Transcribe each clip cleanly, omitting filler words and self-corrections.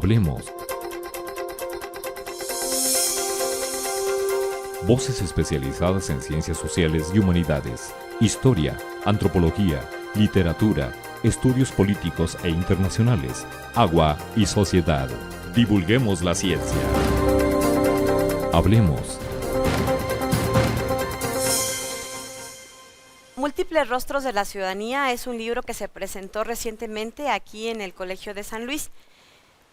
Hablemos. Voces especializadas en ciencias sociales y humanidades, historia, antropología, literatura, estudios políticos e internacionales, agua y sociedad. Divulguemos la ciencia. Hablemos. Múltiples rostros de la ciudadanía es un libro que se presentó recientemente aquí en el Colegio de San Luis.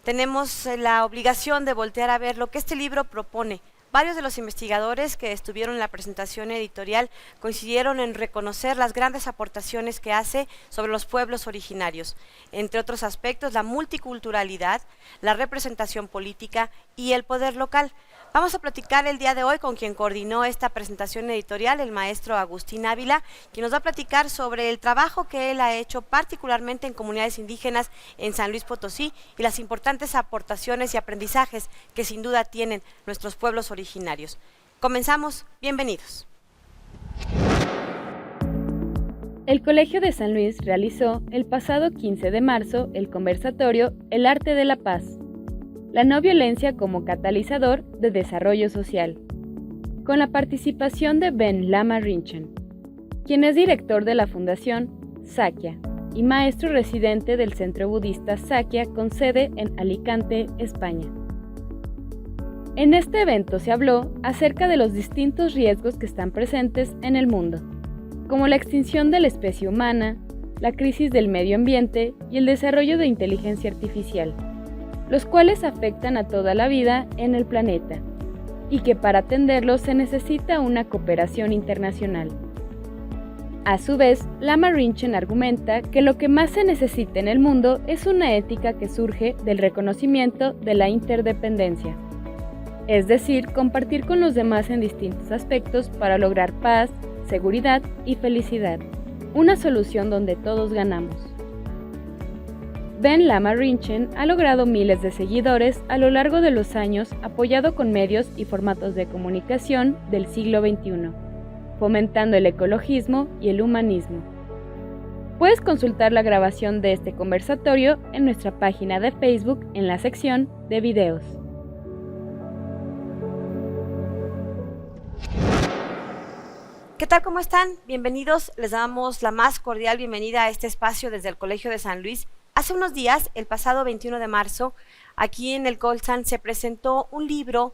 Tenemos la obligación de voltear a ver lo que este libro propone. Varios de los investigadores que estuvieron en la presentación editorial coincidieron en reconocer las grandes aportaciones que hace sobre los pueblos originarios, entre otros aspectos la multiculturalidad, la representación política y el poder local. Vamos a platicar el día de hoy con quien coordinó esta presentación editorial, el maestro Agustín Ávila, quien nos va a platicar sobre el trabajo que él ha hecho particularmente en comunidades indígenas en San Luis Potosí y las importantes aportaciones y aprendizajes que sin duda tienen nuestros pueblos originarios. Comenzamos, bienvenidos. El Colegio de San Luis realizó el pasado 15 de marzo el conversatorio El arte de la paz, la no violencia como catalizador de desarrollo social, con la participación de Ben Lama Rinchen, quien es director de la Fundación Sakya y maestro residente del Centro Budista Sakya con sede en Alicante, España. En este evento se habló acerca de los distintos riesgos que están presentes en el mundo, como la extinción de la especie humana, la crisis del medio ambiente y el desarrollo de inteligencia artificial, los cuales afectan a toda la vida en el planeta, y que para atenderlos se necesita una cooperación internacional. A su vez, Lama Rinchen argumenta que lo que más se necesita en el mundo es una ética que surge del reconocimiento de la interdependencia, es decir, compartir con los demás en distintos aspectos para lograr paz, seguridad y felicidad, una solución donde todos ganamos. Ben Lama Rinchen ha logrado miles de seguidores a lo largo de los años, apoyado con medios y formatos de comunicación del siglo XXI, fomentando el ecologismo y el humanismo. Puedes consultar la grabación de este conversatorio en nuestra página de Facebook en la sección de videos. ¿Qué tal? ¿Cómo están? Bienvenidos. Les damos la más cordial bienvenida a este espacio desde el Colegio de San Luis. Hace unos días, el pasado 21 de marzo, aquí en el Colsan se presentó un libro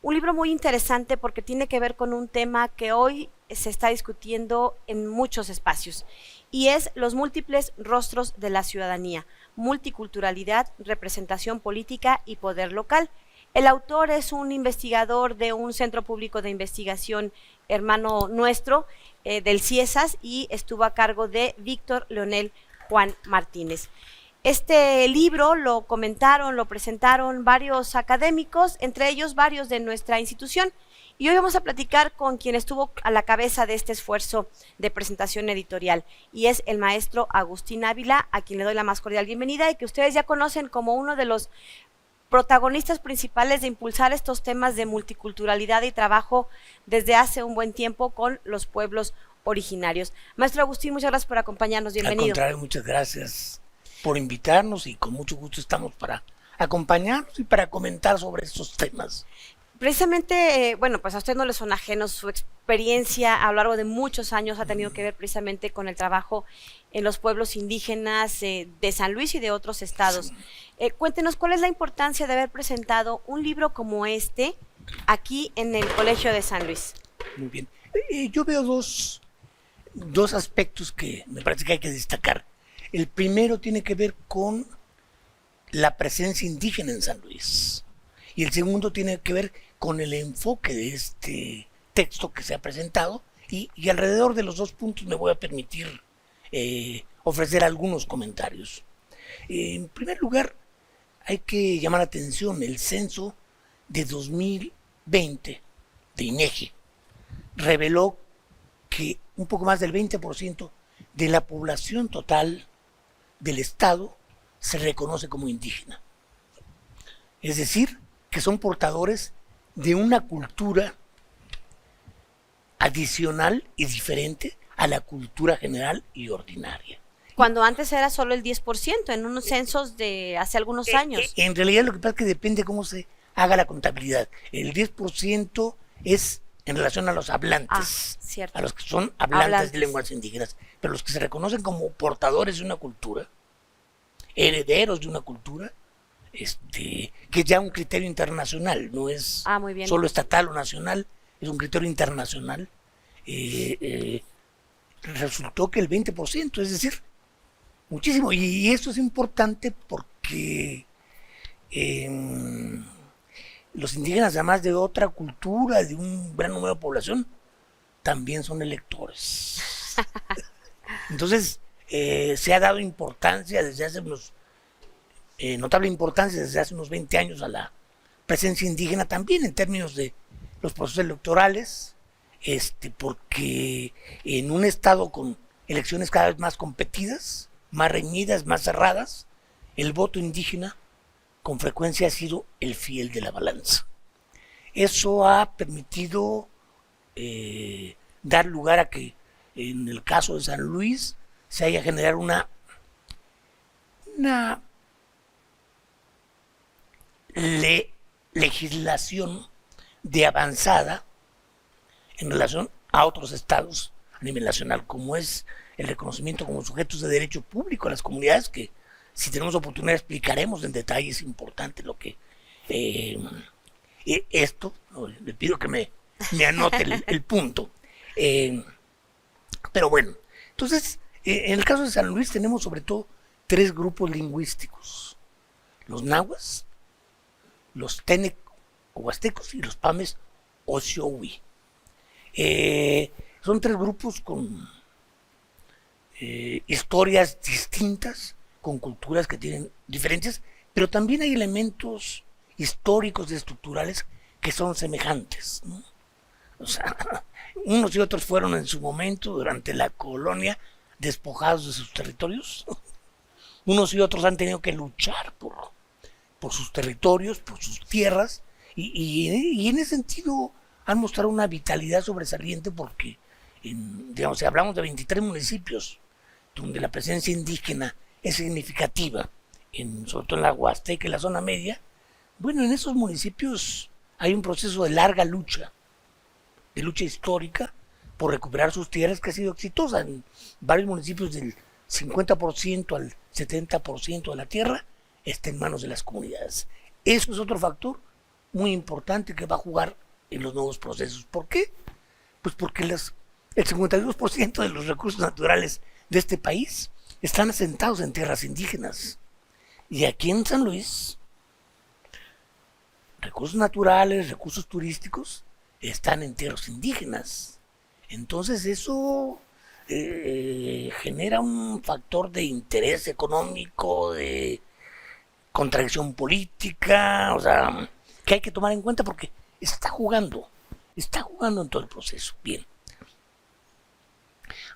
muy interesante porque tiene que ver con un tema que hoy se está discutiendo en muchos espacios y es los múltiples rostros de la ciudadanía, multiculturalidad, representación política y poder local. El autor es un investigador de un centro público de investigación hermano nuestro, del CIESAS, y estuvo a cargo de Víctor Leonel Juan Martínez. Este libro lo comentaron, lo presentaron varios académicos, entre ellos varios de nuestra institución, y hoy vamos a platicar con quien estuvo a la cabeza de este esfuerzo de presentación editorial, y es el maestro Agustín Ávila, a quien le doy la más cordial bienvenida y que ustedes ya conocen como uno de los protagonistas principales de impulsar estos temas de multiculturalidad y trabajo desde hace un buen tiempo con los pueblos originarios. Maestro Agustín, muchas gracias por acompañarnos, bienvenido. Al contrario, muchas gracias por invitarnos y con mucho gusto estamos para acompañarnos y para comentar sobre estos temas. Precisamente, bueno, pues a usted no le son ajenos, su experiencia a lo largo de muchos años ha tenido que ver precisamente con el trabajo en los pueblos indígenas de San Luis y de otros estados. Cuéntenos, ¿cuál es la importancia de haber presentado un libro como este aquí en el Colegio de San Luis? Muy bien. Yo veo dos aspectos que me parece que hay que destacar. El primero tiene que ver con la presencia indígena en San Luis. Y el segundo tiene que ver con el enfoque de este texto que se ha presentado. Y alrededor de los dos puntos me voy a permitir ofrecer algunos comentarios. En primer lugar, hay que llamar la atención el censo de 2020 de INEGI. Reveló que un poco más del 20% de la población total del estado se reconoce como indígena. Es decir, que son portadores de una cultura adicional y diferente a la cultura general y ordinaria. Cuando antes era solo el 10%, en unos censos de hace algunos años. En realidad lo que pasa es que depende cómo se haga la contabilidad. El 10% es en relación a los hablantes, Cierto. a los que son hablantes de lenguas indígenas, pero los que se reconocen como portadores de una cultura, herederos de una cultura, que es ya un criterio internacional, no es muy bien. solo estatal o nacional, es un criterio internacional. Resultó que el 20%, es decir, muchísimo. Y esto es importante porque los indígenas, además de otra cultura, de un gran número de población, también son electores. Entonces, se ha dado importancia desde hace unos, notable importancia desde hace unos 20 años a la presencia indígena también en términos de los procesos electorales, porque en un estado con elecciones cada vez más competidas, más reñidas, más cerradas, el voto indígena con frecuencia ha sido el fiel de la balanza. Eso ha permitido dar lugar a que en el caso de San Luis se haya generado una legislación de avanzada en relación a otros estados a nivel nacional, como es el reconocimiento como sujetos de derecho público a las comunidades, que si tenemos oportunidad explicaremos en detalle. Es importante lo que esto, le pido que me anote el punto. Pero bueno, entonces, en el caso de San Luis tenemos sobre todo 3 grupos lingüísticos: los nahuas, los tenec o huastecos y los pames o xiohui. Son 3 grupos con historias distintas, con culturas que tienen diferencias, pero también hay elementos históricos y estructurales que son semejantes, ¿no? O sea, unos y otros fueron en su momento, durante la colonia, despojados de sus territorios. Unos y otros han tenido que luchar por sus territorios, por sus tierras, y en ese sentido han mostrado una vitalidad sobresaliente porque, digamos, si hablamos de 23 municipios donde la presencia indígena es significativa, sobre todo en la Huasteca y la zona media, bueno, en esos municipios hay un proceso de larga lucha, de lucha histórica por recuperar sus tierras, que ha sido exitosa. En varios municipios del 50% al 70% de la tierra está en manos de las comunidades. Eso es otro factor muy importante que va a jugar en los nuevos procesos. ¿Por qué? Pues porque el 52% de los recursos naturales de este país están asentados en tierras indígenas. Y aquí en San Luis, recursos naturales, recursos turísticos, están en tierras indígenas. Entonces eso genera un factor de interés económico, de contradicción política, o sea, que hay que tomar en cuenta porque está jugando en todo el proceso. Bien.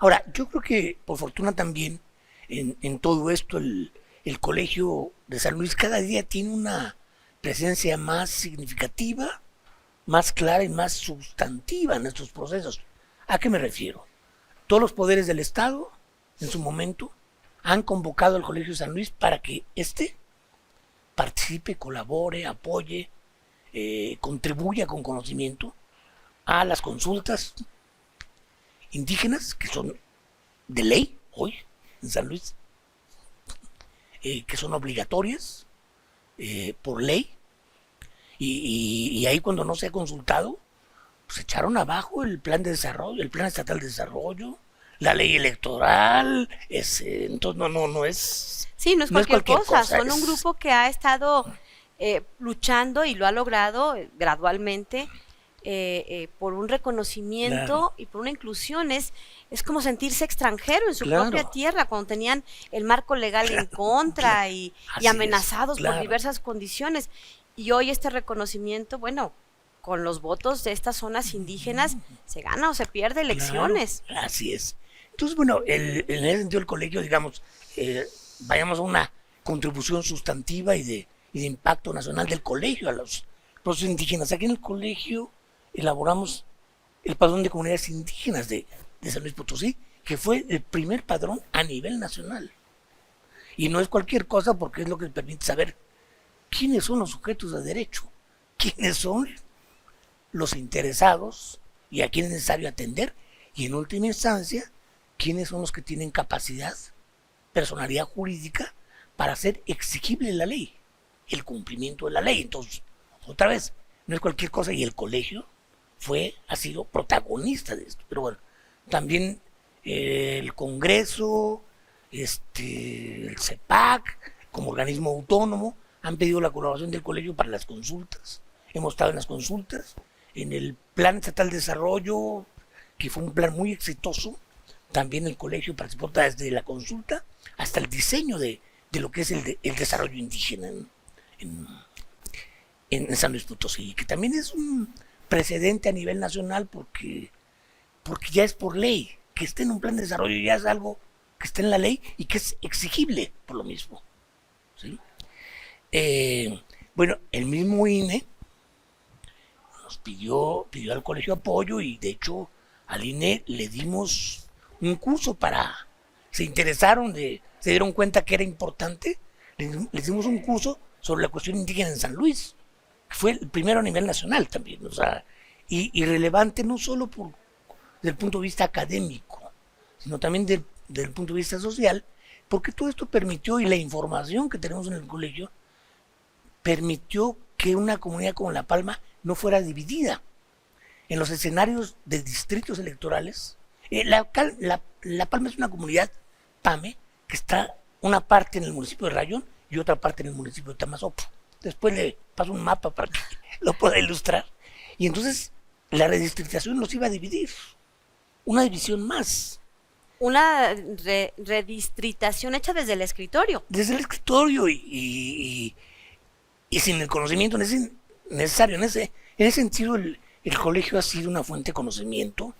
Ahora, yo creo que por fortuna también en todo esto el Colegio de San Luis cada día tiene una presencia más significativa, más clara y más sustantiva en estos procesos. ¿A qué me refiero? Todos los poderes del Estado, en su momento, han convocado al Colegio de San Luis para que participe, colabore, apoye, contribuya con conocimiento a las consultas indígenas, que son de ley hoy en San Luis, que son obligatorias por ley, y ahí cuando no se ha consultado, pues echaron abajo el plan de desarrollo, el plan estatal de desarrollo, la ley electoral. Entonces no es... Sí, no es cualquier cosa. Son un grupo que ha estado luchando y lo ha logrado gradualmente por un reconocimiento y por una inclusión. Es como sentirse extranjero en su propia tierra, cuando tenían el marco legal en contra y amenazados por diversas condiciones. Y hoy este reconocimiento, bueno, con los votos de estas zonas indígenas, se gana o se pierde elecciones. Así es. Entonces, bueno, en ese sentido el colegio, digamos, vayamos a una contribución sustantiva y de impacto nacional del colegio a los procesos indígenas. Aquí en el colegio elaboramos el padrón de comunidades indígenas de San Luis Potosí, que fue el primer padrón a nivel nacional. Y no es cualquier cosa porque es lo que permite saber quiénes son los sujetos de derecho, quiénes son los interesados y a quién es necesario atender, y en última instancia, quiénes son los que tienen capacidad, personalidad jurídica para hacer exigible la ley, el cumplimiento de la ley. Entonces, otra vez, no es cualquier cosa, y el colegio ha sido protagonista de esto. Pero bueno, también el Congreso, el CEPAC, como organismo autónomo, han pedido la colaboración del colegio para las consultas. Hemos estado en las consultas, en el Plan Estatal de Desarrollo, que fue un plan muy exitoso. También el colegio participó desde la consulta hasta el diseño de lo que es el desarrollo indígena en San Luis Potosí, que también es un precedente a nivel nacional porque ya es por ley. Que esté en un plan de desarrollo ya es algo que está en la ley y que es exigible por lo mismo, ¿sí? Bueno, el mismo INE nos pidió al colegio apoyo, y de hecho al INE le dimos un curso se dieron cuenta que era importante, les dimos un curso sobre la cuestión indígena en San Luis, que fue el primero a nivel nacional también, o sea, y relevante no solo desde el punto de vista académico, sino también desde el punto de vista social, porque todo esto permitió, y la información que tenemos en el colegio, permitió que una comunidad como La Palma no fuera dividida. En los escenarios de distritos electorales, La Palma es una comunidad PAME que está una parte en el municipio de Rayón y otra parte en el municipio de Tamazopo. Después le paso un mapa para que lo pueda ilustrar. Y entonces la redistritación los iba a dividir. Una división más. Una redistritación hecha desde el escritorio. Desde el escritorio y sin el conocimiento necesario. En ese sentido, el colegio ha sido una fuente de conocimiento,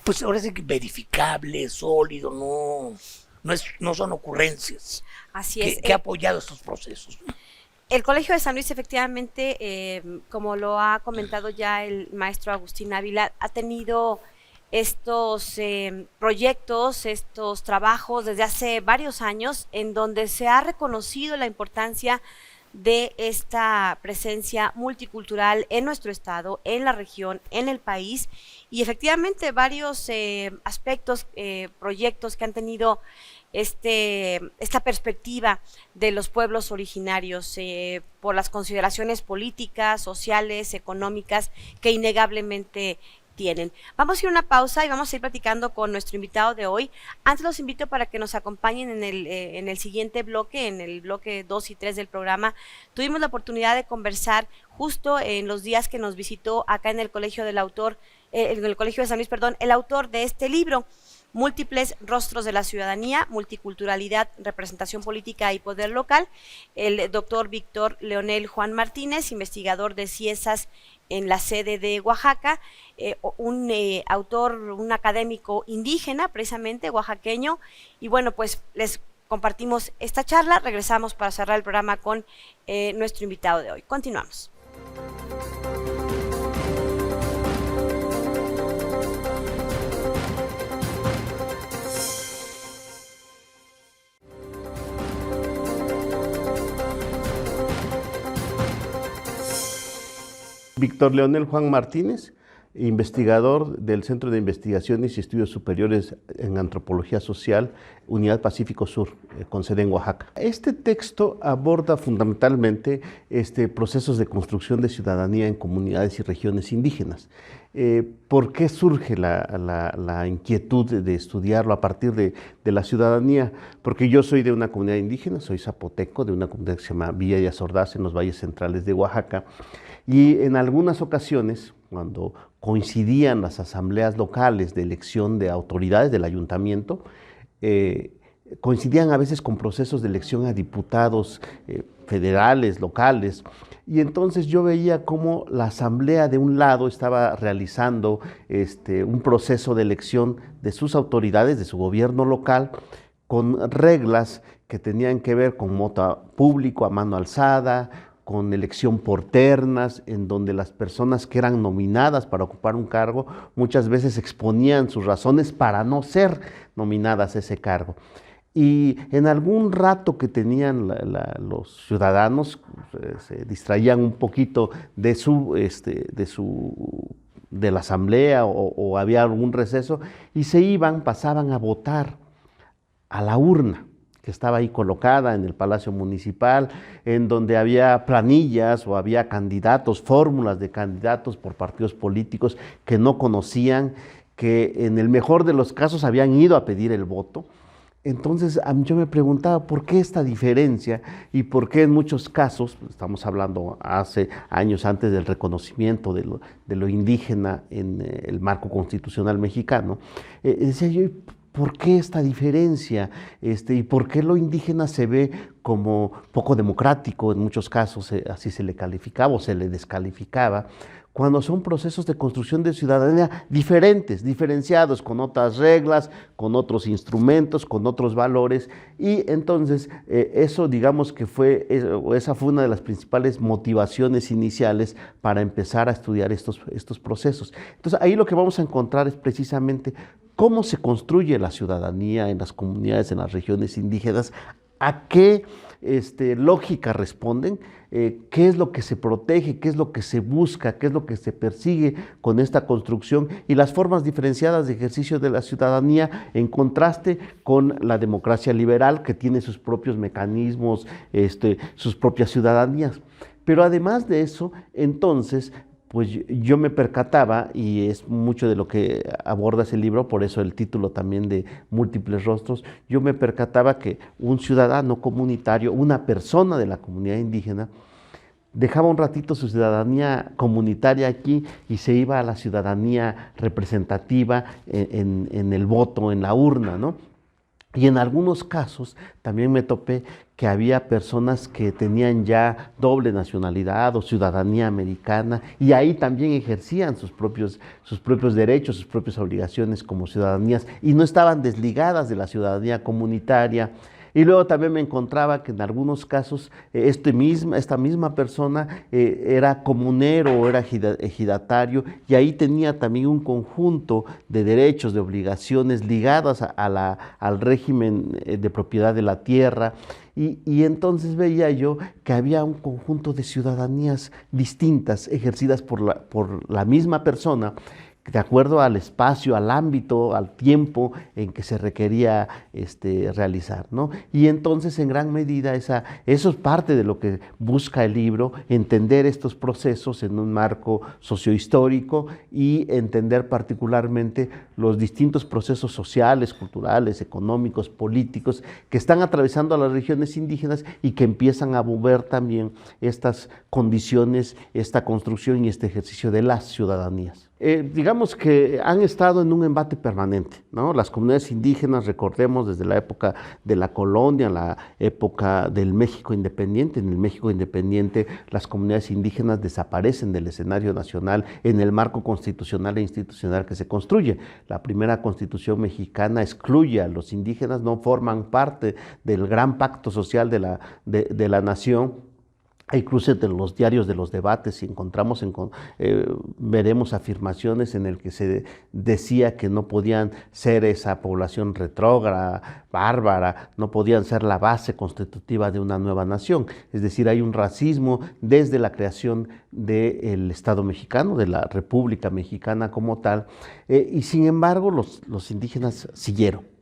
pues ahora sí que verificable, sólido, no son ocurrencias. Así es. Que ha apoyado estos procesos. El Colegio de San Luis, efectivamente, como lo ha comentado ya el maestro Agustín Ávila, ha tenido estos proyectos, estos trabajos desde hace varios años, en donde se ha reconocido la importancia de esta presencia multicultural en nuestro estado, en la región, en el país, y efectivamente varios aspectos, proyectos que han tenido esta perspectiva de los pueblos originarios por las consideraciones políticas, sociales, económicas que innegablemente tienen. Vamos a ir a una pausa y vamos a ir platicando con nuestro invitado de hoy. Antes los invito para que nos acompañen en el siguiente bloque, en el bloque 2 y 3 del programa. Tuvimos la oportunidad de conversar justo en los días que nos visitó acá en el Colegio del Autor, en el Colegio de San Luis, perdón, el autor de este libro, Múltiples Rostros de la Ciudadanía, Multiculturalidad, Representación Política y Poder Local, el doctor Víctor Leonel Juan Martínez, investigador de CIESAS en la sede de Oaxaca, un autor, un académico indígena, precisamente oaxaqueño, y bueno, pues les compartimos esta charla. Regresamos para cerrar el programa con nuestro invitado de hoy. Continuamos. Víctor Leonel Juan Martínez, investigador del Centro de Investigaciones y Estudios Superiores en Antropología Social, Unidad Pacífico Sur, con sede en Oaxaca. Este texto aborda fundamentalmente procesos de construcción de ciudadanía en comunidades y regiones indígenas. ¿Por qué surge la inquietud de estudiarlo a partir de la ciudadanía? Porque yo soy de una comunidad indígena, soy zapoteco, de una comunidad que se llama Villa de Azordaz, en los valles centrales de Oaxaca, y en algunas ocasiones, cuando coincidían las asambleas locales de elección de autoridades del ayuntamiento, coincidían a veces con procesos de elección a diputados federales, locales, y entonces yo veía cómo la asamblea de un lado estaba realizando un proceso de elección de sus autoridades, de su gobierno local, con reglas que tenían que ver con voto público a mano alzada, con elección por ternas, en donde las personas que eran nominadas para ocupar un cargo muchas veces exponían sus razones para no ser nominadas a ese cargo. Y en algún rato que tenían los ciudadanos, se distraían un poquito de de la asamblea o había algún receso y pasaban a votar a la urna que estaba ahí colocada en el Palacio Municipal, en donde había planillas o había candidatos, fórmulas de candidatos por partidos políticos que no conocían, que en el mejor de los casos habían ido a pedir el voto. Entonces yo me preguntaba por qué esta diferencia y por qué en muchos casos, estamos hablando hace años antes del reconocimiento de lo indígena en el marco constitucional mexicano, decía yo, ¿por qué esta diferencia? ¿Y por qué lo indígena se ve como poco democrático? En muchos casos así se le calificaba o se le descalificaba, cuando son procesos de construcción de ciudadanía diferentes, diferenciados, con otras reglas, con otros instrumentos, con otros valores, y entonces eso digamos que esa fue una de las principales motivaciones iniciales para empezar a estudiar estos procesos. Entonces ahí lo que vamos a encontrar es precisamente cómo se construye la ciudadanía en las comunidades, en las regiones indígenas, a qué lógica responden, qué es lo que se protege, qué es lo que se busca, qué es lo que se persigue con esta construcción y las formas diferenciadas de ejercicio de la ciudadanía en contraste con la democracia liberal que tiene sus propios mecanismos, sus propias ciudadanías. Pero además de eso, entonces, pues yo me percataba, y es mucho de lo que aborda ese libro, por eso el título también de Múltiples Rostros, yo me percataba que un ciudadano comunitario, una persona de la comunidad indígena, dejaba un ratito su ciudadanía comunitaria aquí y se iba a la ciudadanía representativa en el voto, en la urna, ¿no? Y en algunos casos también me topé que había personas que tenían ya doble nacionalidad o ciudadanía americana y ahí también ejercían sus propios derechos, sus propias obligaciones como ciudadanías y no estaban desligadas de la ciudadanía comunitaria. Y luego también me encontraba que en algunos casos esta misma persona era comunero o era ejidatario y ahí tenía también un conjunto de derechos, de obligaciones ligadas al régimen de propiedad de la tierra. Y entonces veía yo que había un conjunto de ciudadanías distintas ejercidas por la misma persona, de acuerdo al espacio, al ámbito, al tiempo en que se requería realizar, ¿no? Y entonces en gran medida eso es parte de lo que busca el libro, entender estos procesos en un marco sociohistórico y entender particularmente los distintos procesos sociales, culturales, económicos, políticos que están atravesando a las regiones indígenas y que empiezan a mover también estas condiciones, esta construcción y este ejercicio de las ciudadanías. Digamos que han estado en un embate permanente, ¿no? Las comunidades indígenas, recordemos, desde la época de la colonia, la época del México independiente. En el México independiente las comunidades indígenas desaparecen del escenario nacional en el marco constitucional e institucional que se construye. La primera constitución mexicana excluye a los indígenas, no forman parte del gran pacto social de la nación. Incluso entre los diarios de los debates, si encontramos, veremos afirmaciones en el que se decía que no podían ser esa población retrógrada, bárbara, no podían ser la base constitutiva de una nueva nación. Es decir, hay un racismo desde la creación del Estado mexicano, de la República Mexicana como tal, y sin embargo los indígenas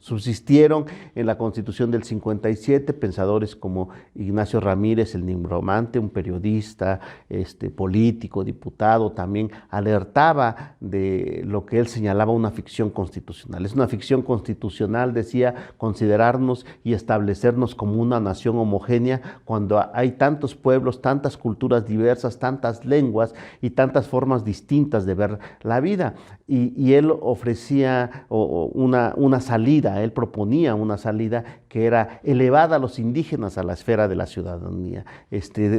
subsistieron en la Constitución del 57, pensadores como Ignacio Ramírez, el Nimbromante, un periodista, político, diputado, también alertaba de lo que él señalaba una ficción constitucional. Es una ficción constitucional, decía, considerarnos y establecernos como una nación homogénea cuando hay tantos pueblos, tantas culturas diversas, tantas lenguas y tantas formas distintas de ver la vida. Y él ofrecía una salida, él proponía una salida que era elevar a los indígenas a la esfera de la ciudadanía,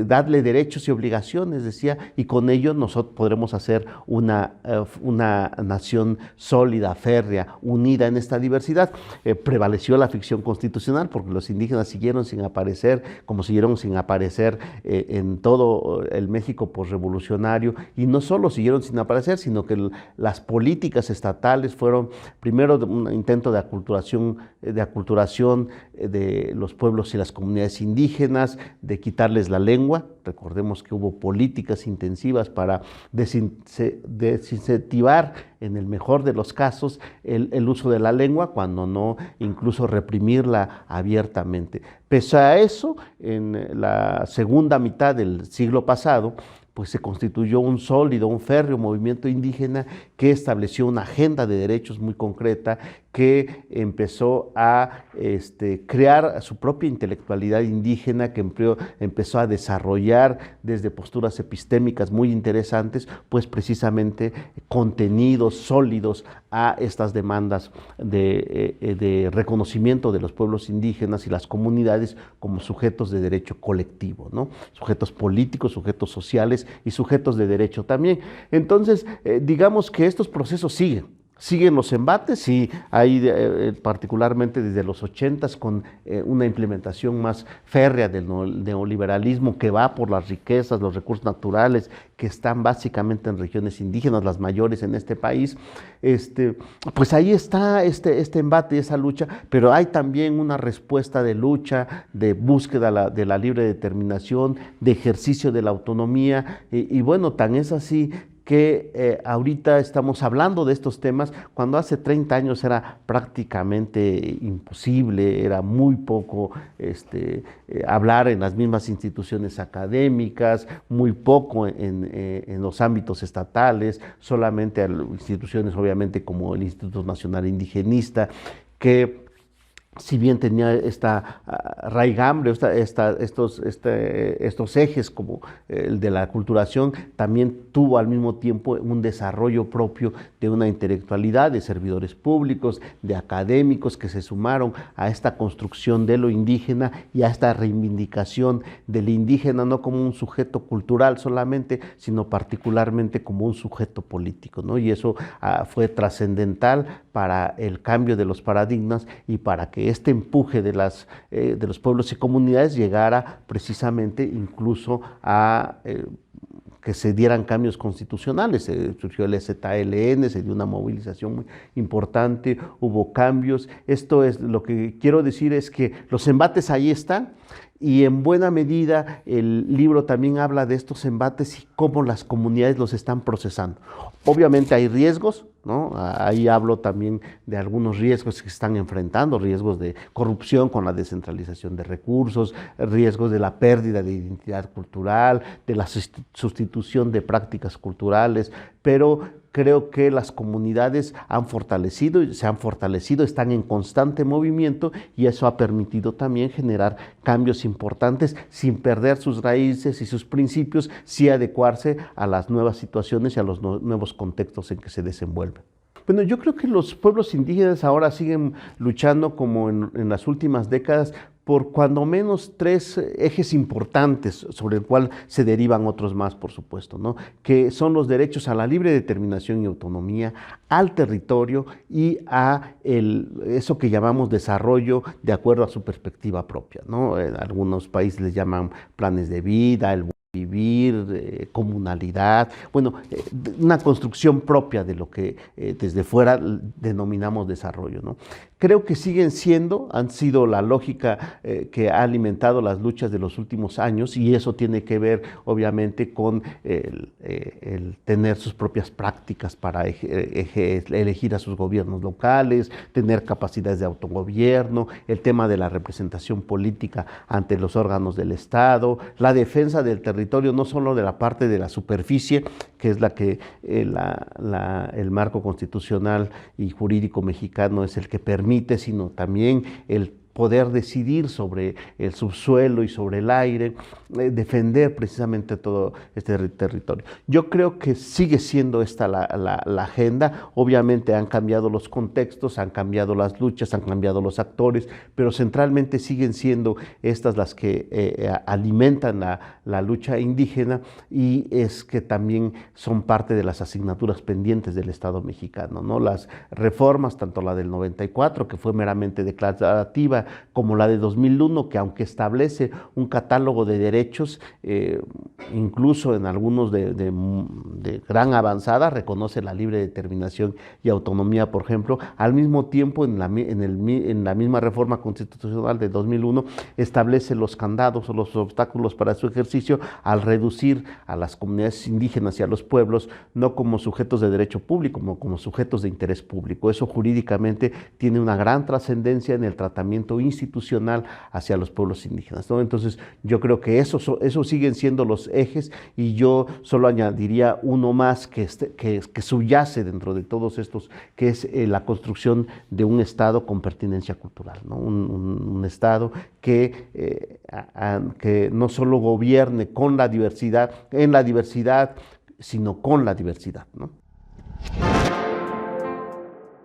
darle derechos y obligaciones, decía, y con ello nosotros podremos hacer una nación sólida, férrea, unida en esta diversidad. Prevaleció la ficción constitucional porque los indígenas siguieron sin aparecer, como siguieron sin aparecer en todo el México posrevolucionario, y no solo siguieron sin aparecer, sino que las políticas estatales fueron primero un intento de aculturación de aculturación de los pueblos y las comunidades indígenas, de quitarles la lengua. Recordemos que hubo políticas intensivas para desincentivar, en el mejor de los casos, el uso de la lengua, cuando no incluso reprimirla abiertamente. Pese a eso, en la segunda mitad del siglo pasado, pues se constituyó un sólido, un férreo movimiento indígena que estableció una agenda de derechos muy concreta, que empezó a crear su propia intelectualidad indígena, que empezó a desarrollar desde posturas epistémicas muy interesantes, pues precisamente contenidos sólidos a estas demandas de reconocimiento de los pueblos indígenas y las comunidades como sujetos de derecho colectivo, ¿no? Sujetos políticos, sujetos sociales y sujetos de derecho también. Entonces, digamos que estos procesos siguen los embates, y hay particularmente desde los 80s con una implementación más férrea del neoliberalismo, que va por las riquezas, los recursos naturales que están básicamente en regiones indígenas, las mayores en este país. Pues ahí está este embate y esa lucha, pero hay también una respuesta de lucha, de búsqueda de la libre determinación, de ejercicio de la autonomía, y bueno, tan es así que ahorita estamos hablando de estos temas cuando hace 30 años era prácticamente imposible, era muy poco hablar en las mismas instituciones académicas, muy poco en los ámbitos estatales, solamente instituciones obviamente como el Instituto Nacional Indigenista, que si bien tenía esta raigambre, estos ejes como el de la aculturación, también tuvo al mismo tiempo un desarrollo propio de una intelectualidad, de servidores públicos, de académicos que se sumaron a esta construcción de lo indígena y a esta reivindicación del indígena, no como un sujeto cultural solamente, sino particularmente como un sujeto político, ¿no? Y eso fue trascendental para el cambio de los paradigmas y para que este empuje de los pueblos y comunidades llegara precisamente incluso a que se dieran cambios constitucionales. Surgió el ZLN, se dio una movilización muy importante, hubo cambios. Esto es lo que quiero decir, es que los embates ahí están, y en buena medida el libro también habla de estos embates y cómo las comunidades los están procesando. Obviamente hay riesgos, ¿no? Ahí hablo también de algunos riesgos que se están enfrentando, riesgos de corrupción con la descentralización de recursos, riesgos de la pérdida de identidad cultural, de la sustitución de prácticas culturales, pero creo que las comunidades se han fortalecido, están en constante movimiento, y eso ha permitido también generar cambios importantes sin perder sus raíces y sus principios, sí adecuarse a las nuevas situaciones y a los nuevos contextos en que se desenvuelven. Bueno, yo creo que los pueblos indígenas ahora siguen luchando, como en las últimas décadas, por cuando menos 3 ejes importantes, sobre el cual se derivan otros más, por supuesto, ¿no? Que son los derechos a la libre determinación y autonomía, al territorio y a eso que llamamos desarrollo de acuerdo a su perspectiva propia, ¿no? En algunos países les llaman planes de vida, el vivir, comunalidad, bueno, una construcción propia de lo que desde fuera denominamos desarrollo, ¿no? Creo que han sido la lógica que ha alimentado las luchas de los últimos años, y eso tiene que ver obviamente con el tener sus propias prácticas para elegir a sus gobiernos locales, tener capacidades de autogobierno, el tema de la representación política ante los órganos del Estado, la defensa del territorio, no solo de la parte de la superficie, que es la que el marco constitucional y jurídico mexicano es el que permite, sino también el poder decidir sobre el subsuelo y sobre el aire, defender precisamente todo este territorio. Yo creo que sigue siendo esta la agenda. Obviamente han cambiado los contextos, han cambiado las luchas, han cambiado los actores, pero centralmente siguen siendo estas las que alimentan la lucha indígena, y es que también son parte de las asignaturas pendientes del Estado mexicano, ¿no? Las reformas, tanto la del 94, que fue meramente declarativa, como la de 2001, que aunque establece un catálogo de derechos, incluso en algunos de de gran avanzada, reconoce la libre determinación y autonomía, por ejemplo. Al mismo tiempo, en la misma reforma constitucional de 2001, establece los candados o los obstáculos para su ejercicio al reducir a las comunidades indígenas y a los pueblos no como sujetos de derecho público, como sujetos de interés público. Eso jurídicamente tiene una gran trascendencia en el tratamiento institucional hacia los pueblos indígenas, ¿no? Entonces, yo creo que eso siguen siendo los ejes, y yo solo añadiría uno más que subyace dentro de todos estos, que es la construcción de un Estado con pertinencia cultural, ¿no? Un Estado que no solo gobierne con la diversidad, en la diversidad, sino con la diversidad, ¿no?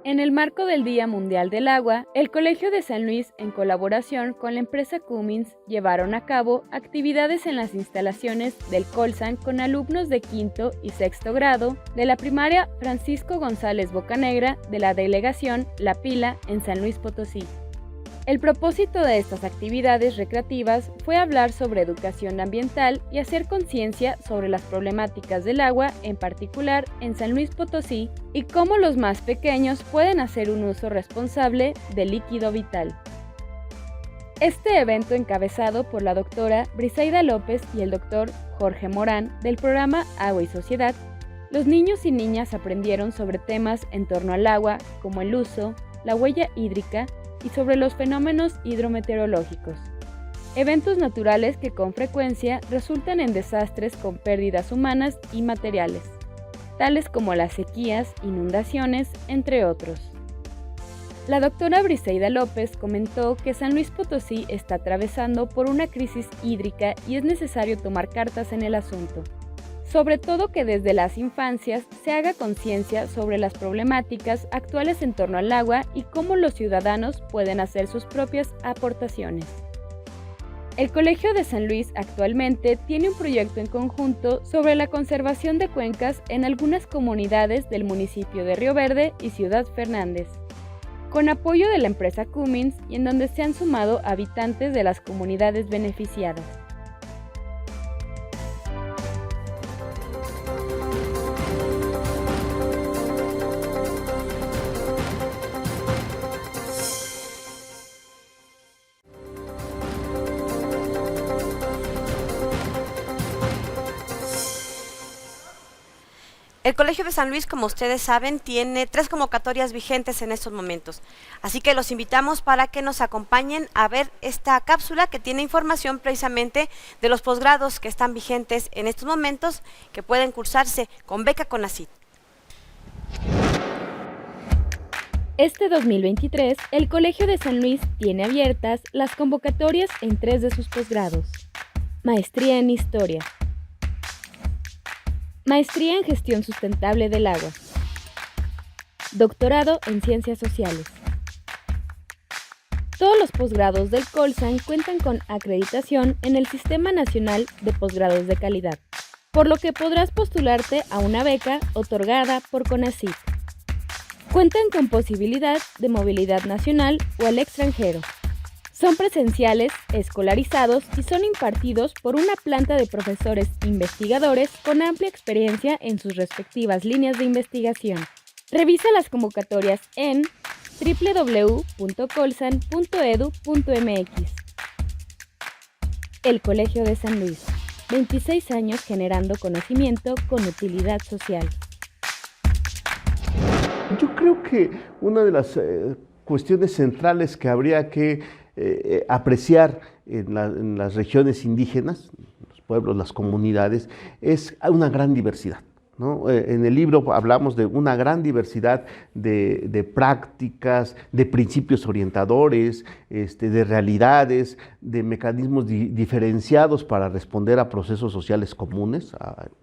En el marco del Día Mundial del Agua, el Colegio de San Luis, en colaboración con la empresa Cummins, llevaron a cabo actividades en las instalaciones del Colsan con alumnos de quinto y sexto grado de la primaria Francisco González Bocanegra de la delegación La Pila en San Luis Potosí. El propósito de estas actividades recreativas fue hablar sobre educación ambiental y hacer conciencia sobre las problemáticas del agua, en particular en San Luis Potosí, y cómo los más pequeños pueden hacer un uso responsable del líquido vital. Este evento, encabezado por la doctora Briseida López y el doctor Jorge Morán del programa Agua y Sociedad, los niños y niñas aprendieron sobre temas en torno al agua, como el uso, la huella hídrica, y sobre los fenómenos hidrometeorológicos, eventos naturales que con frecuencia resultan en desastres con pérdidas humanas y materiales, tales como las sequías, inundaciones, entre otros. La doctora Briseida López comentó que San Luis Potosí está atravesando por una crisis hídrica y es necesario tomar cartas en el asunto. Sobre todo que desde las infancias se haga conciencia sobre las problemáticas actuales en torno al agua y cómo los ciudadanos pueden hacer sus propias aportaciones. El Colegio de San Luis actualmente tiene un proyecto en conjunto sobre la conservación de cuencas en algunas comunidades del municipio de Río Verde y Ciudad Fernández, con apoyo de la empresa Cummins, y en donde se han sumado habitantes de las comunidades beneficiadas. El Colegio de San Luis, como ustedes saben, tiene 3 convocatorias vigentes en estos momentos. Así que los invitamos para que nos acompañen a ver esta cápsula que tiene información precisamente de los posgrados que están vigentes en estos momentos, que pueden cursarse con beca CONACYT. Este 2023, el Colegio de San Luis tiene abiertas las convocatorias en 3 de sus posgrados. Maestría en Historia. Maestría en Gestión Sustentable del Agua. Doctorado en Ciencias Sociales. Todos los posgrados del Colsan cuentan con acreditación en el Sistema Nacional de Posgrados de Calidad, por lo que podrás postularte a una beca otorgada por CONACYT. Cuentan con posibilidad de movilidad nacional o al extranjero. Son presenciales, escolarizados y son impartidos por una planta de profesores investigadores con amplia experiencia en sus respectivas líneas de investigación. Revisa las convocatorias en www.colsan.edu.mx. El Colegio de San Luis, 26 años generando conocimiento con utilidad social. Yo creo que una de las cuestiones centrales que habría que apreciar en las regiones indígenas, los pueblos, las comunidades, es una gran diversidad, ¿no? En el libro hablamos de una gran diversidad de prácticas, de principios orientadores, de realidades, de mecanismos diferenciados para responder a procesos sociales comunes.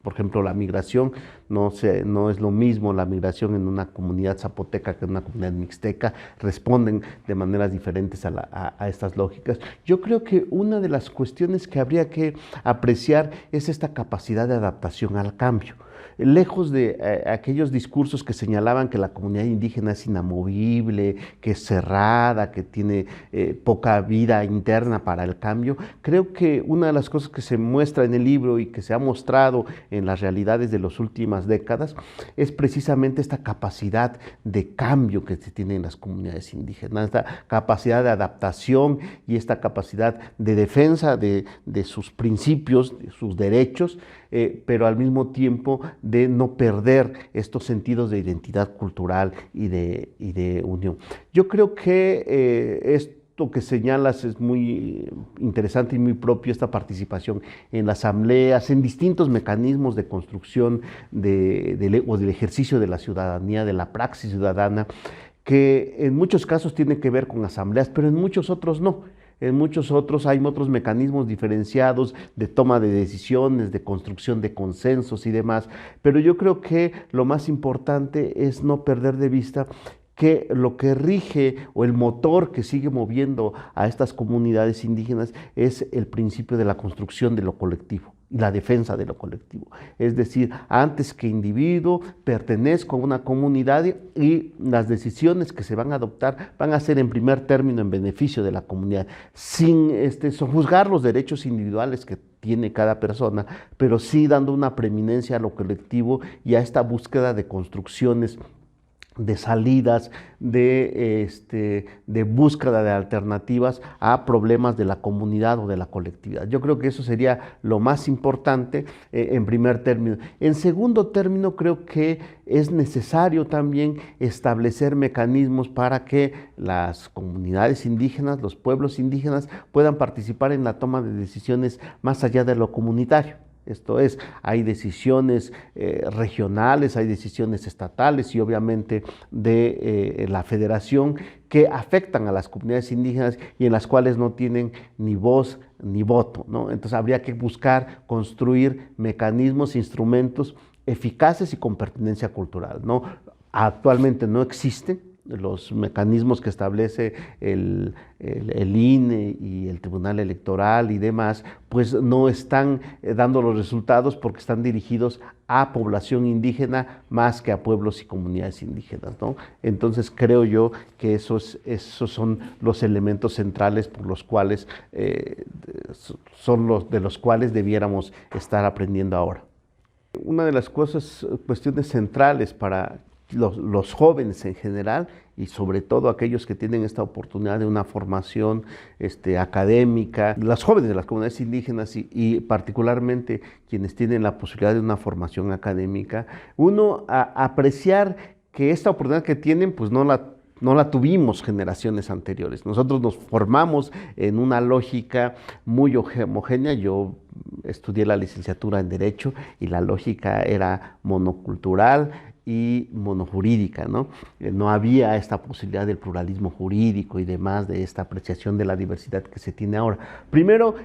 Por ejemplo, la migración no es lo mismo la migración en una comunidad zapoteca que en una comunidad mixteca, responden de maneras diferentes a estas lógicas. Yo creo que una de las cuestiones que habría que apreciar es esta capacidad de adaptación al cambio. Lejos de aquellos discursos que señalaban que la comunidad indígena es inamovible, que es cerrada, que tiene poca vida interna para el cambio, creo que una de las cosas que se muestra en el libro y que se ha mostrado en las realidades de las últimas décadas es precisamente esta capacidad de cambio que se tiene en las comunidades indígenas, esta capacidad de adaptación y esta capacidad de defensa de sus principios, de sus derechos, pero al mismo tiempo de no perder estos sentidos de identidad cultural y de unión. Yo creo que esto que señalas es muy interesante y muy propio, esta participación en las asambleas, en distintos mecanismos de construcción o del ejercicio de la ciudadanía, de la praxis ciudadana, que en muchos casos tiene que ver con asambleas, pero en muchos otros no. En muchos otros hay otros mecanismos diferenciados de toma de decisiones, de construcción de consensos y demás, pero yo creo que lo más importante es no perder de vista que lo que rige o el motor que sigue moviendo a estas comunidades indígenas es el principio de la construcción de lo colectivo y la defensa de lo colectivo. Es decir, antes que individuo, pertenezco a una comunidad y las decisiones que se van a adoptar van a ser en primer término en beneficio de la comunidad, sin sojuzgar los derechos individuales que tiene cada persona, pero sí dando una preeminencia a lo colectivo y a esta búsqueda de construcciones, de salidas, de búsqueda de alternativas a problemas de la comunidad o de la colectividad. Yo creo que eso sería lo más importante en primer término. En segundo término, creo que es necesario también establecer mecanismos para que las comunidades indígenas, los pueblos indígenas, puedan participar en la toma de decisiones más allá de lo comunitario. Esto es, hay decisiones regionales, hay decisiones estatales y obviamente de la federación que afectan a las comunidades indígenas y en las cuales no tienen ni voz ni voto, ¿no? Entonces habría que buscar construir mecanismos, instrumentos eficaces y con pertinencia cultural, ¿no? Actualmente no existen los mecanismos que establece el INE y el Tribunal Electoral y demás, pues no están dando los resultados porque están dirigidos a población indígena más que a pueblos y comunidades indígenas, ¿no? Entonces creo yo que esos son los elementos centrales por los cuales son los de los cuales debiéramos estar aprendiendo ahora. Una de las cuestiones centrales para los jóvenes en general y sobre todo aquellos que tienen esta oportunidad de una formación académica, los jóvenes de las comunidades indígenas y particularmente quienes tienen la posibilidad de una formación académica, uno a apreciar que esta oportunidad que tienen pues no la tuvimos generaciones anteriores. Nosotros nos formamos en una lógica muy homogénea. Yo estudié la licenciatura en Derecho y la lógica era monocultural y monojurídica, ¿no? No había esta posibilidad del pluralismo jurídico y demás, de esta apreciación de la diversidad que se tiene ahora. Primero,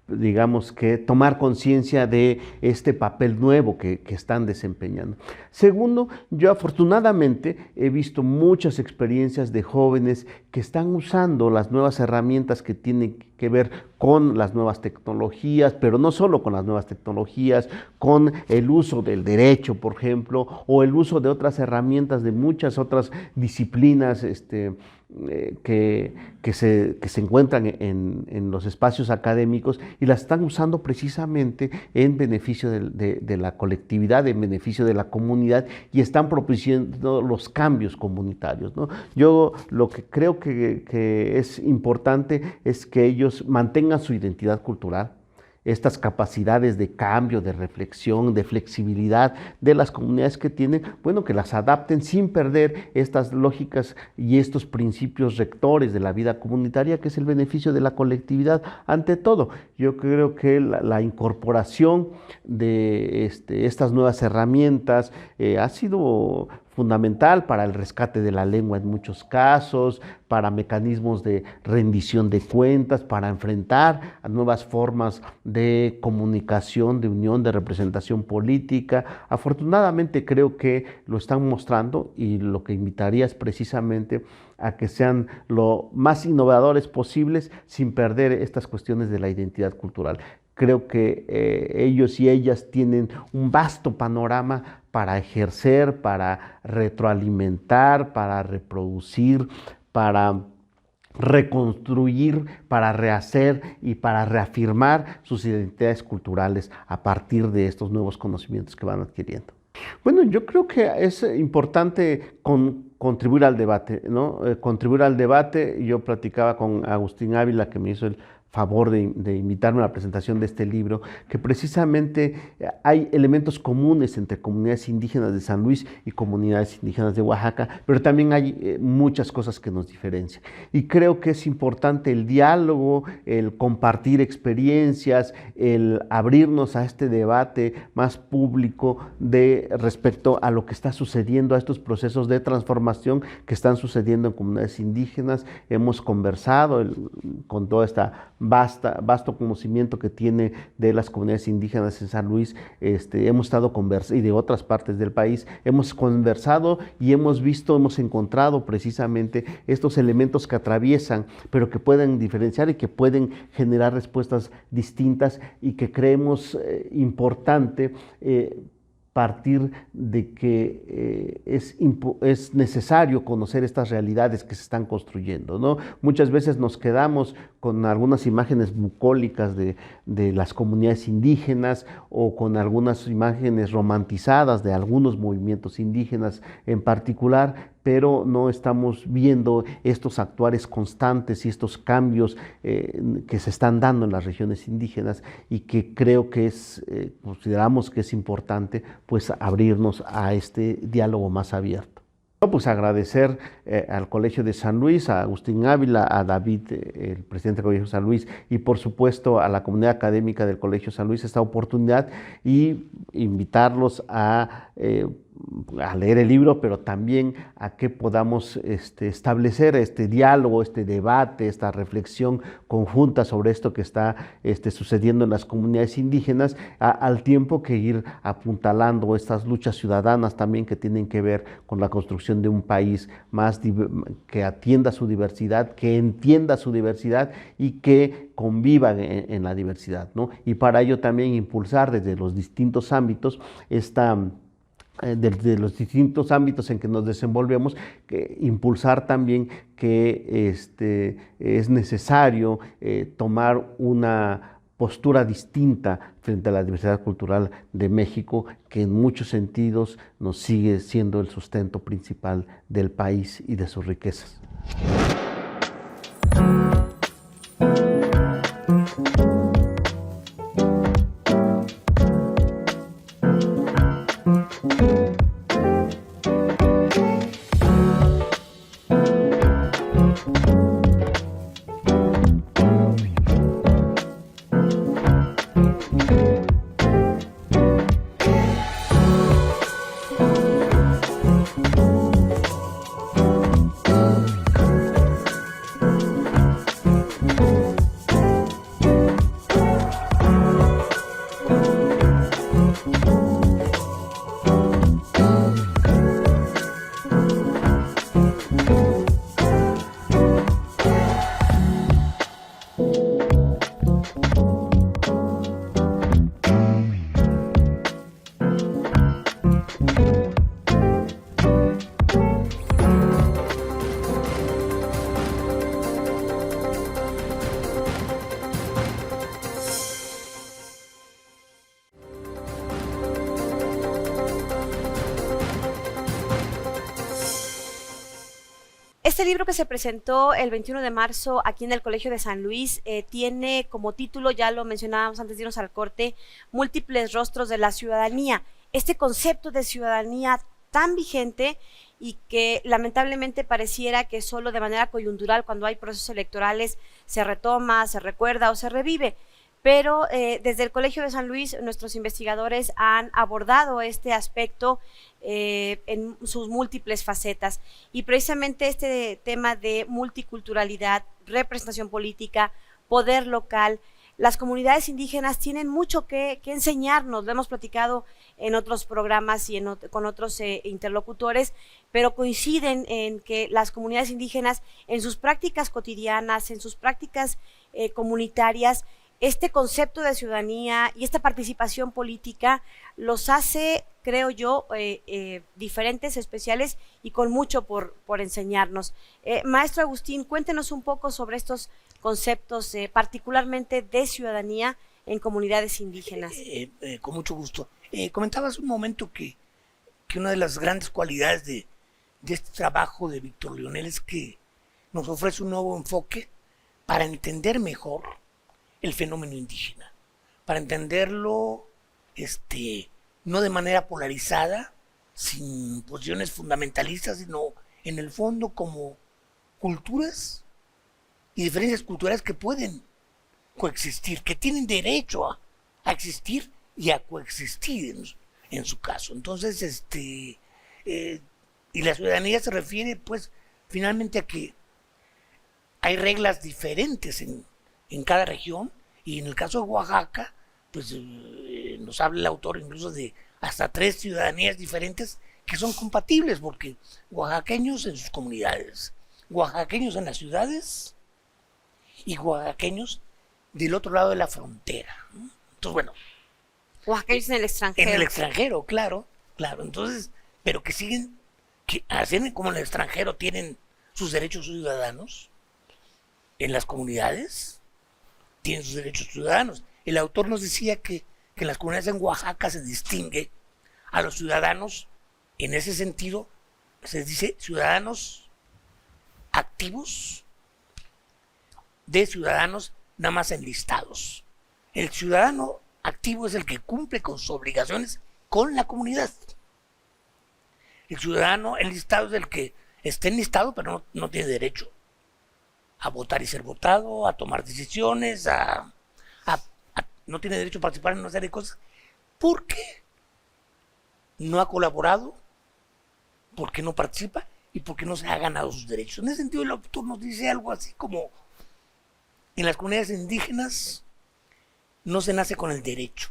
digamos que tomar conciencia de este papel nuevo que están desempeñando. Segundo, yo afortunadamente he visto muchas experiencias de jóvenes que están usando las nuevas herramientas que tienen que ver con las nuevas tecnologías, pero no solo con las nuevas tecnologías, con el uso del derecho, por ejemplo, o el uso de otras herramientas de muchas otras disciplinas que se encuentran en los espacios académicos y las están usando precisamente en beneficio de la colectividad, en beneficio de la comunidad y están propiciando los cambios comunitarios, ¿no? Yo lo que creo que es importante es que ellos mantengan su identidad cultural, estas capacidades de cambio, de reflexión, de flexibilidad de las comunidades que tienen, bueno, que las adapten sin perder estas lógicas y estos principios rectores de la vida comunitaria, que es el beneficio de la colectividad ante todo. Yo creo que la incorporación de estas nuevas herramientas ha sido fundamental para el rescate de la lengua en muchos casos, para mecanismos de rendición de cuentas, para enfrentar a nuevas formas de comunicación, de unión, de representación política. Afortunadamente creo que lo están mostrando y lo que invitaría es precisamente a que sean lo más innovadores posibles sin perder estas cuestiones de la identidad cultural. Creo que ellos y ellas tienen un vasto panorama para ejercer, para retroalimentar, para reproducir, para reconstruir, para rehacer y para reafirmar sus identidades culturales a partir de estos nuevos conocimientos que van adquiriendo. Bueno, yo creo que es importante contribuir al debate, ¿no? Contribuir al debate. Yo platicaba con Agustín Ávila, que me hizo el favor de invitarme a la presentación de este libro, que precisamente hay elementos comunes entre comunidades indígenas de San Luis y comunidades indígenas de Oaxaca, pero también hay muchas cosas que nos diferencian. Y creo que es importante el diálogo, el compartir experiencias, el abrirnos a este debate más público respecto a lo que está sucediendo, a estos procesos de transformación que están sucediendo en comunidades indígenas. Hemos conversado con toda esta vasto conocimiento que tiene de las comunidades indígenas en San Luis, hemos estado conversando, y de otras partes del país, hemos conversado y hemos encontrado precisamente estos elementos que atraviesan, pero que pueden diferenciar y que pueden generar respuestas distintas, y que creemos importante partir de que es necesario conocer estas realidades que se están construyendo, ¿no? Muchas veces nos quedamos con algunas imágenes bucólicas de las comunidades indígenas, o con algunas imágenes romantizadas de algunos movimientos indígenas en particular, pero no estamos viendo estos actuares constantes y estos cambios que se están dando en las regiones indígenas, y que creo que consideramos que es importante pues abrirnos a este diálogo más abierto. Pues agradecer al Colegio de San Luis, a Agustín Ávila, a David, el presidente del Colegio de San Luis, y por supuesto a la comunidad académica del Colegio de San Luis esta oportunidad, y invitarlos a leer el libro, pero también a que podamos establecer este diálogo, este debate, esta reflexión conjunta sobre esto que está sucediendo en las comunidades indígenas, al tiempo que ir apuntalando estas luchas ciudadanas también que tienen que ver con la construcción de un país más que atienda su diversidad, que entienda su diversidad y que conviva en la diversidad, ¿no? Y para ello también impulsar desde los distintos ámbitos de los distintos ámbitos en que nos desenvolvemos, impulsar también que es necesario tomar una postura distinta frente a la diversidad cultural de México, que en muchos sentidos nos sigue siendo el sustento principal del país y de sus riquezas. Este libro que se presentó el 21 de marzo aquí en el Colegio de San Luis tiene como título, ya lo mencionábamos antes de irnos al corte, Múltiples rostros de la ciudadanía. Este concepto de ciudadanía tan vigente y que lamentablemente pareciera que solo de manera coyuntural, cuando hay procesos electorales, se retoma, se recuerda o se revive. Pero desde el Colegio de San Luis nuestros investigadores han abordado este aspecto en sus múltiples facetas, y precisamente este tema de multiculturalidad, representación política, poder local, las comunidades indígenas tienen mucho que enseñarnos. Lo hemos platicado en otros programas y con otros interlocutores, pero coinciden en que las comunidades indígenas en sus prácticas cotidianas, en sus prácticas comunitarias, este concepto de ciudadanía y esta participación política los hace, creo yo, diferentes, especiales y con mucho por enseñarnos. Maestro Agustín, cuéntenos un poco sobre estos conceptos, particularmente de ciudadanía en comunidades indígenas. Con mucho gusto. Comentabas un momento que una de las grandes cualidades de este trabajo de Víctor Leonel es que nos ofrece un nuevo enfoque para entender mejor el fenómeno indígena, para entenderlo no de manera polarizada, sin posiciones fundamentalistas, sino en el fondo como culturas y diferencias culturales que pueden coexistir, que tienen derecho a existir y a coexistir en su caso. Entonces, y la ciudadanía se refiere, pues, finalmente a que hay reglas diferentes en cada región, y en el caso de Oaxaca, pues nos habla el autor incluso de hasta 3 ciudadanías diferentes que son compatibles, porque oaxaqueños en sus comunidades, oaxaqueños en las ciudades y oaxaqueños del otro lado de la frontera, ¿no? Entonces, bueno. Oaxaqueños en el extranjero. En el extranjero, claro. Entonces, pero que siguen, que hacen como en el extranjero tienen sus derechos ciudadanos, en las comunidades tienen sus derechos ciudadanos. El autor nos decía que en las comunidades en Oaxaca se distingue a los ciudadanos, en ese sentido, se dice ciudadanos activos de ciudadanos nada más enlistados. El ciudadano activo es el que cumple con sus obligaciones con la comunidad. El ciudadano enlistado es el que está enlistado pero no tiene derecho a votar y ser votado, a tomar decisiones, no tiene derecho a participar en una serie de cosas, porque no ha colaborado, porque no participa y porque no se ha ganado sus derechos. En ese sentido, el autor nos dice algo así como: en las comunidades indígenas no se nace con el derecho,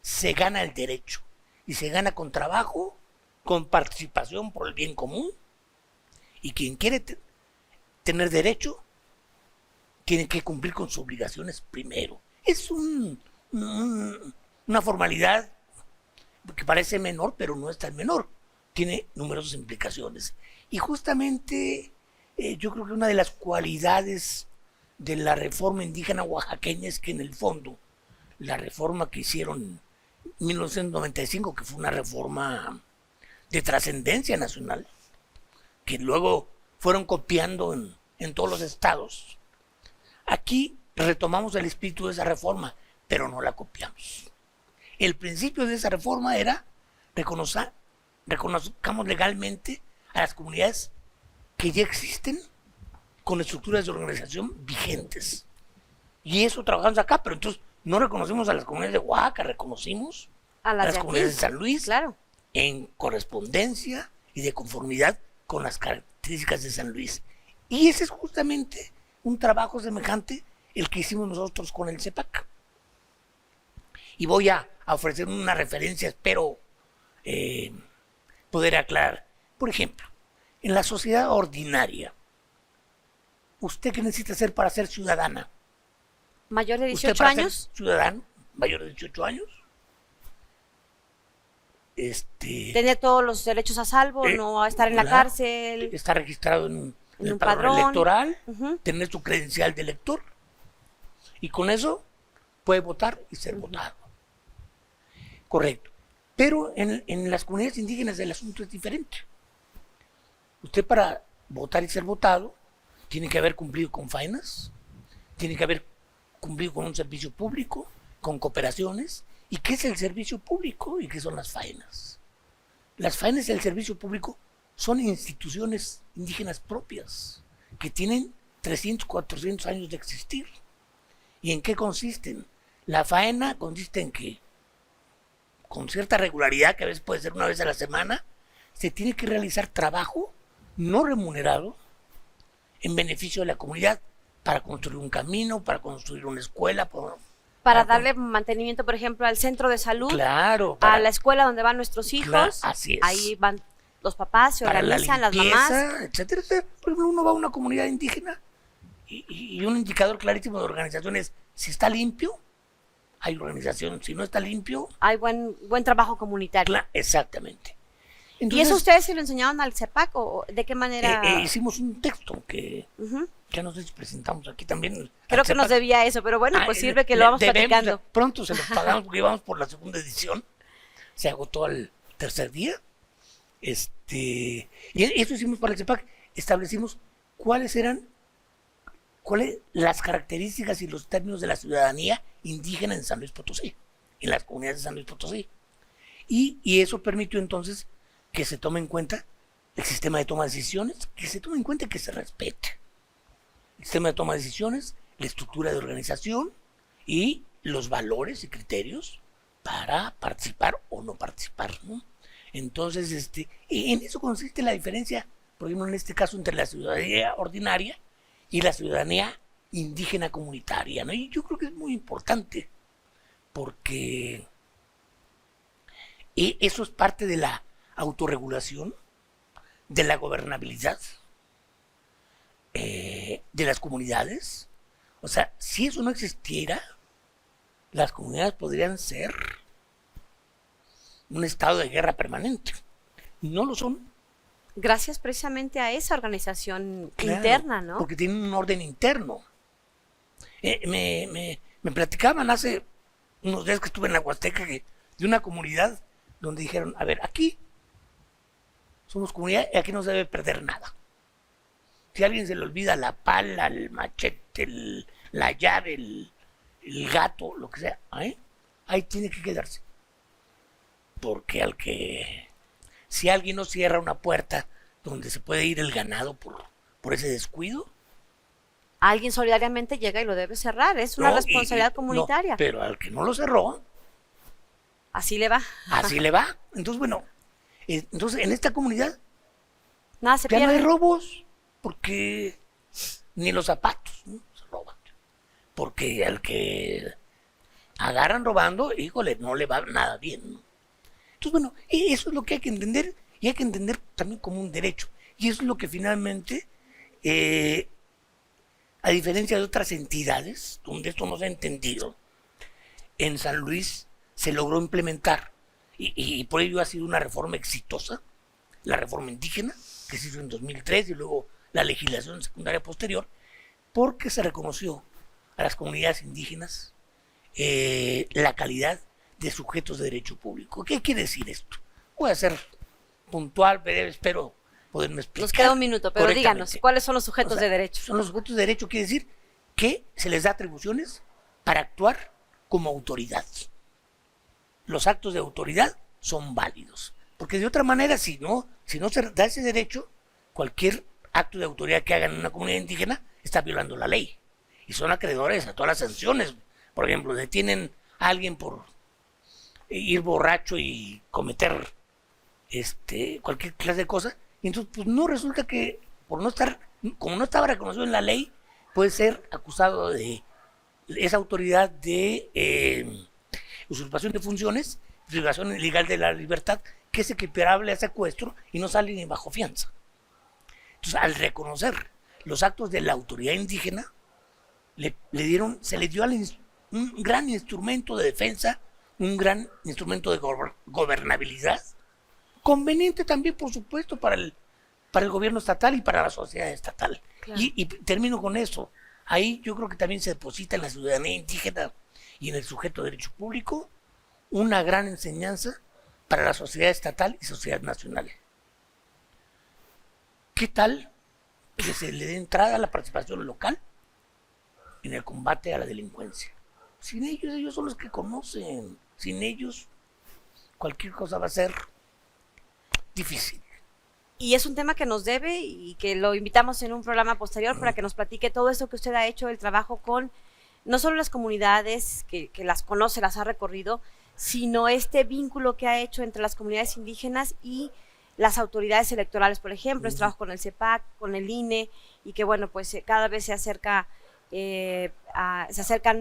se gana el derecho, y se gana con trabajo, con participación por el bien común, y quien quiere tener derecho tiene que cumplir con sus obligaciones primero. Es una formalidad que parece menor, pero no es tan menor. Tiene numerosas implicaciones. Y justamente yo creo que una de las cualidades de la reforma indígena oaxaqueña es que en el fondo la reforma que hicieron en 1995, que fue una reforma de trascendencia nacional, que luego fueron copiando en todos los estados, aquí retomamos el espíritu de esa reforma, pero no la copiamos. El principio de esa reforma era reconozcamos legalmente a las comunidades que ya existen con estructuras de organización vigentes. Y eso trabajamos acá, pero entonces no reconocimos a las comunidades de Oaxaca, reconocimos a las comunidades de San Luis, claro, en correspondencia y de conformidad con las características de San Luis. Y ese es justamente un trabajo semejante el que hicimos nosotros con el CEPAC. Y voy a ofrecer una referencia, espero poder aclarar. Por ejemplo, en la sociedad ordinaria, ¿usted qué necesita hacer para ser ciudadana? ¿Mayor de 18 ¿Usted para años? ser ciudadano, mayor de 18 años? Tener todos los derechos a salvo, no estar en la cárcel. Estar registrado en el un padrón electoral, uh-huh, tener su credencial de elector, y con eso puede votar y ser votado. Correcto. Pero en las comunidades indígenas el asunto es diferente. Usted, para votar y ser votado, tiene que haber cumplido con faenas, tiene que haber cumplido con un servicio público, con cooperaciones. ¿Y qué es el servicio público y qué son las faenas? Las faenas y el servicio público son instituciones indígenas propias que tienen 300, 400 años de existir. ¿Y en qué consisten? La faena consiste en que, con cierta regularidad, que a veces puede ser una vez a la semana, se tiene que realizar trabajo no remunerado en beneficio de la comunidad, para construir un camino, para construir una escuela, para darle mantenimiento, por ejemplo, al centro de salud, claro, a la escuela donde van nuestros hijos, claro, así es. Ahí van los papás, se organizan, la limpieza, las mamás, etcétera. Por ejemplo, uno va a una comunidad indígena y un indicador clarísimo de organización es: Si está limpio, hay organización. Si no está limpio, Hay buen trabajo comunitario. exactamente. ¿Y Entonces, eso ustedes se lo enseñaron al CEPAC o de qué manera? hicimos un texto que Ujú. ya no sé si presentamos aquí también. Creo que nos debía eso, pero bueno, pues sirve que lo vamos platicando. Pronto se los pagamos porque íbamos por la segunda edición. Se agotó al tercer día. Y eso hicimos para el CEPAC. Establecimos cuáles eran las características y los términos de la ciudadanía indígena en San Luis Potosí, en las comunidades de San Luis Potosí. Y eso permitió entonces que se tome en cuenta el sistema de toma de decisiones, que se tome en cuenta y que se respete. El sistema de toma de decisiones, la estructura de organización y los valores y criterios para participar o no participar, ¿no? Entonces, en eso consiste la diferencia, por ejemplo, en este caso, entre la ciudadanía ordinaria y la ciudadanía indígena comunitaria, ¿no? Y yo creo que es muy importante, porque eso es parte de la autorregulación, de la gobernabilidad de las comunidades. O sea, si eso no existiera, las comunidades podrían ser un estado de guerra permanente. No lo son. Gracias precisamente a esa organización Claro, interna, ¿no? Porque tienen un orden interno. Me platicaban hace unos días que estuve en la Huasteca de una comunidad donde dijeron, a ver, aquí somos comunidad y aquí no se debe perder nada. Si a alguien se le olvida la pala, el machete, la llave, el gato, lo que sea, ahí tiene que quedarse. Porque si alguien no cierra una puerta donde se puede ir el ganado por ese descuido, Alguien solidariamente llega y lo debe cerrar, es una no, responsabilidad no, comunitaria. pero al que no lo cerró, Así le va. así le va. Entonces, bueno, en esta comunidad Nada se ya no pierde. hay robos, porque ni los zapatos, ¿no?, se roban. Porque al que agarran robando, híjole, no le va nada bien, ¿no? Entonces, bueno, eso es lo que hay que entender, y hay que entender también como un derecho. Y eso es lo que finalmente, a diferencia de otras entidades, donde esto no se ha entendido, en San Luis se logró implementar, y por ello ha sido una reforma exitosa, la reforma indígena, que se hizo en 2003, y luego la legislación secundaria posterior, porque se reconoció a las comunidades indígenas la calidad de sujetos de derecho público. ¿Qué quiere decir esto? Voy a ser puntual, breve, espero poderme explicar. Nos queda un minuto, pero díganos, correctamente. ¿cuáles son los sujetos O sea, de derecho? Son los sujetos de derecho, quiere decir que se les da atribuciones para actuar como autoridad. Los actos de autoridad son válidos, porque de otra manera, si no se da ese derecho, cualquier acto de autoridad que hagan en una comunidad indígena está violando la ley, y son acreedores a todas las sanciones. Por ejemplo, detienen a alguien por ir borracho y cometer cualquier clase de cosa, y entonces pues no resulta que como no estaba reconocido en la ley, puede ser acusado de esa autoridad de usurpación de funciones, privación ilegal de la libertad, que es equiparable a secuestro y no sale ni bajo fianza. Entonces, al reconocer los actos de la autoridad indígena, se le dio un gran instrumento de defensa, un gran instrumento de gobernabilidad, conveniente también, por supuesto, para el gobierno estatal y para la sociedad estatal. Claro. Y termino con eso. Ahí yo creo que también se deposita en la ciudadanía indígena y en el sujeto de derecho público una gran enseñanza para la sociedad estatal y sociedad nacional. ¿Qué tal que se le dé entrada a la participación local en el combate a la delincuencia? Sin ellos son los que conocen. Sin ellos, cualquier cosa va a ser difícil. Y es un tema que nos debe y que lo invitamos en un programa posterior para que nos platique todo eso que usted ha hecho, el trabajo con no solo las comunidades que las conoce, las ha recorrido, sino este vínculo que ha hecho entre las comunidades indígenas y las autoridades electorales, por ejemplo, es trabajo con el CEPAC, con el INE, y que bueno, pues cada vez se acercan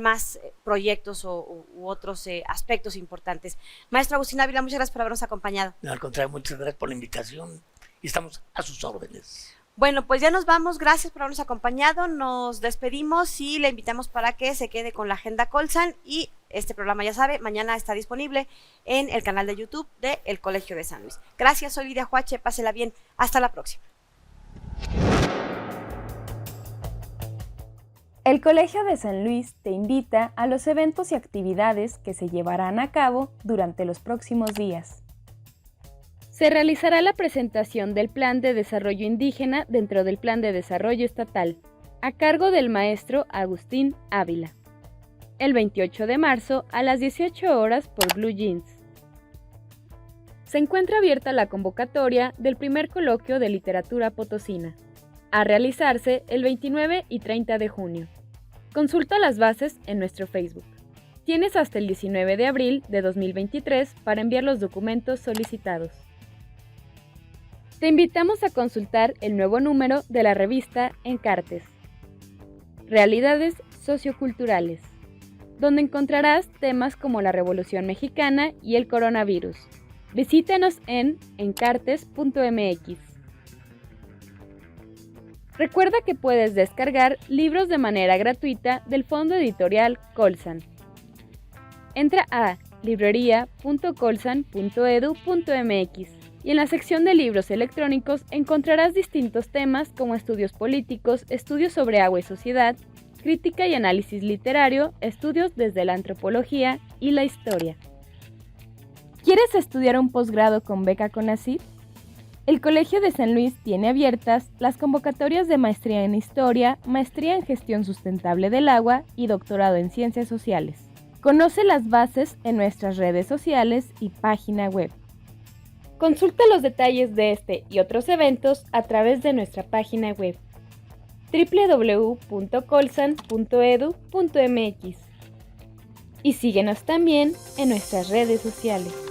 más proyectos u otros aspectos importantes. Maestro Agustín Ávila, muchas gracias por habernos acompañado. No, al contrario, muchas gracias por la invitación y estamos a sus órdenes. Bueno, pues ya nos vamos, gracias por habernos acompañado, nos despedimos y le invitamos para que se quede con la Agenda Colsan y este programa, ya sabe, mañana está disponible en el canal de YouTube de El Colegio de San Luis. Gracias, soy Lidia Huache, pásela bien, hasta la próxima. El Colegio de San Luis te invita a los eventos y actividades que se llevarán a cabo durante los próximos días. Se realizará la presentación del Plan de Desarrollo Indígena dentro del Plan de Desarrollo Estatal, a cargo del maestro Agustín Ávila, el 28 de marzo a las 18 horas por Blue Jeans. Se encuentra abierta la convocatoria del primer coloquio de literatura potosina, a realizarse el 29 y 30 de junio. Consulta las bases en nuestro Facebook. Tienes hasta el 19 de abril de 2023 para enviar los documentos solicitados. Te invitamos a consultar el nuevo número de la revista Encartes, Realidades Socioculturales, donde encontrarás temas como la Revolución Mexicana y el coronavirus. Visítanos en encartes.mx. Recuerda que puedes descargar libros de manera gratuita del Fondo Editorial Colsan. Entra a librería.colsan.edu.mx y en la sección de libros electrónicos encontrarás distintos temas como estudios políticos, estudios sobre agua y sociedad, crítica y análisis literario, estudios desde la antropología y la historia. ¿Quieres estudiar un posgrado con beca CONACYT? El Colegio de San Luis tiene abiertas las convocatorias de maestría en Historia, maestría en Gestión Sustentable del Agua y doctorado en Ciencias Sociales. Conoce las bases en nuestras redes sociales y página web. Consulta los detalles de este y otros eventos a través de nuestra página web www.colsan.edu.mx y síguenos también en nuestras redes sociales.